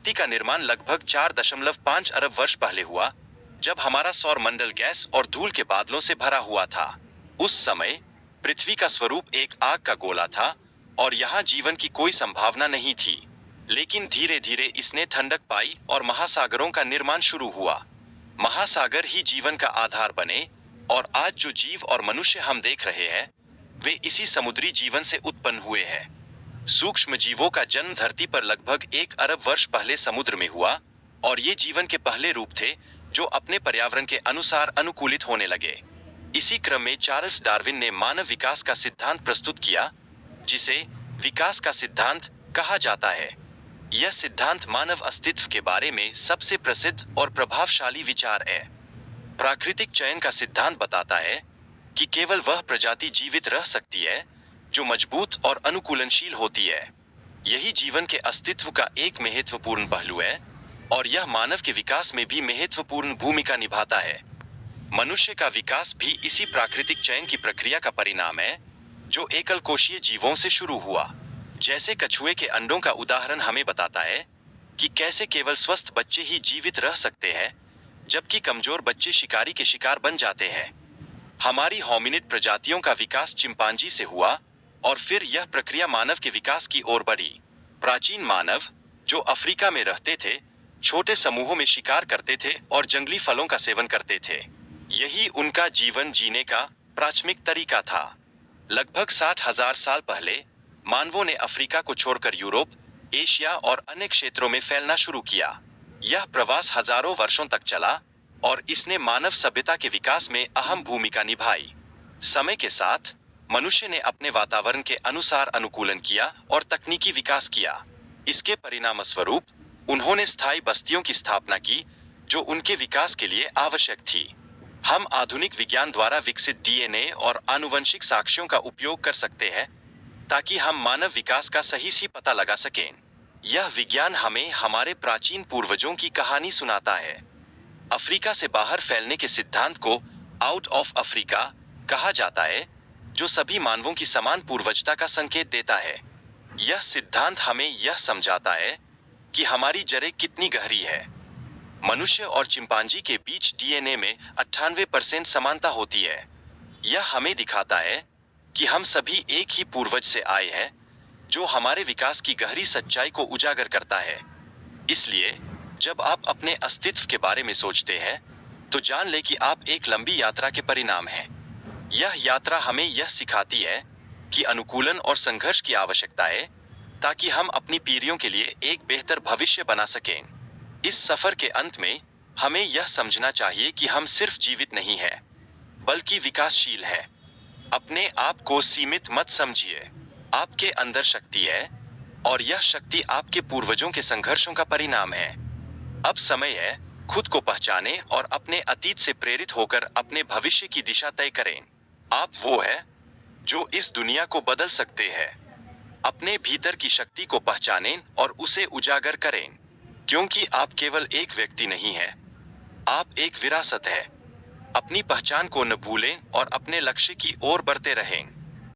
धरती का निर्माण लगभग 4.5 अरब वर्ष पहले हुआ, जब हमारा सौर मंडल गैस और धूल के बादलों से भरा हुआ था। उस समय पृथ्वी का स्वरूप एक आग का गोला था और यहाँ जीवन की कोई संभावना नहीं थी। लेकिन धीरे धीरे इसने ठंडक पाई और महासागरों का निर्माण शुरू हुआ। महासागर ही जीवन का आधार बने और आज जो जीव और मनुष्य हम देख रहे हैं, वे इसी समुद्री जीवन से उत्पन्न हुए हैं। सूक्ष्म जीवों का जन्म धरती पर लगभग 1 अरब वर्ष पहले समुद्र में हुआ और ये जीवन के पहले रूप थे जो अपने पर्यावरण के अनुसार अनुकूलित होने लगे। इसी क्रम में चार्ल्स डार्विन ने मानव विकास का सिद्धांत प्रस्तुत किया, जिसे विकास का सिद्धांत कहा जाता है। यह सिद्धांत मानव अस्तित्व के बारे में सबसे प्रसिद्ध और प्रभावशाली विचार है। प्राकृतिक चयन का सिद्धांत बताता है कि केवल वह प्रजाति जीवित रह सकती है जो मजबूत और अनुकूलनशील होती है। यही जीवन के अस्तित्व का एक महत्वपूर्ण पहलू है और यह मानव के विकास में भी महत्वपूर्ण भूमिका निभाता है। मनुष्य का विकास भी इसी प्राकृतिक चयन की प्रक्रिया का परिणाम है, जो एकल कोशीय जीवों से शुरू हुआ। जैसे कछुए के अंडों का उदाहरण हमें बताता है कि कैसे केवल स्वस्थ बच्चे ही जीवित रह सकते हैं, जबकि कमजोर बच्चे शिकारी के शिकार बन जाते हैं। हमारी होमिनिड प्रजातियों का विकास चिंपांजी से हुआ और फिर यह प्रक्रिया मानव के विकास की ओर बढ़ी। प्राचीन मानव, जो अफ्रीका में रहते थे, छोटे समूहों में शिकार करते थे और जंगली फलों का सेवन करते थे। यही उनका जीवन जीने का प्राथमिक तरीका था। लगभग 60,000 साल पहले मानवों ने अफ्रीका को छोड़कर यूरोप, एशिया और अन्य क्षेत्रों में फैलना शुरू किया। यह प्रवास हजारों वर्षों तक चला और इसने मानव सभ्यता के विकास में अहम भूमिका निभाई। समय के साथ मनुष्य ने अपने वातावरण के अनुसार अनुकूलन किया और तकनीकी विकास किया। इसके परिणामस्वरूप उन्होंने स्थायी बस्तियों की स्थापना की, जो उनके विकास के लिए आवश्यक थी। हम आधुनिक विज्ञान द्वारा विकसित डीएनए और आनुवंशिक साक्ष्यों का उपयोग कर सकते हैं ताकि हम मानव विकास का सही पता लगा सकें। यह विज्ञान हमें हमारे प्राचीन पूर्वजों की कहानी सुनाता है। अफ्रीका से बाहर फैलने के सिद्धांत को आउट ऑफ अफ्रीका कहा जाता है, जो सभी मानवों की समान पूर्वजता का संकेत देता है। यह सिद्धांत हमें यह समझाता है कि हमारी जड़ें कितनी गहरी है। मनुष्य और चिंपांजी के बीच डीएनए में 98% समानता होती है। यह हमें दिखाता है कि हम सभी एक ही पूर्वज से आए हैं, जो हमारे विकास की गहरी सच्चाई को उजागर करता है। इसलिए जब आप अपने अस्तित्व के बारे में सोचते हैं, तो जान लें कि आप एक लंबी यात्रा के परिणाम हैं। यह यात्रा हमें यह सिखाती है कि अनुकूलन और संघर्ष की आवश्यकता है, ताकि हम अपनी पीढ़ियों के लिए एक बेहतर भविष्य बना सकें। इस सफर के अंत में हमें यह समझना चाहिए कि हम सिर्फ जीवित नहीं हैं, बल्कि विकासशील हैं। अपने आप को सीमित मत समझिए। आपके अंदर शक्ति है और यह शक्ति आपके पूर्वजों के संघर्षों का परिणाम है। अब समय है खुद को पहचानें और अपने अतीत से प्रेरित होकर अपने भविष्य की दिशा तय करें। आप वो है जो इस दुनिया को बदल सकते हैं। अपने भीतर की शक्ति को पहचानें और उसे उजागर करें, क्योंकि आप केवल एक व्यक्ति नहीं हैं, आप एक विरासत है। अपनी पहचान को न भूलें और अपने लक्ष्य की ओर बढ़ते रहें।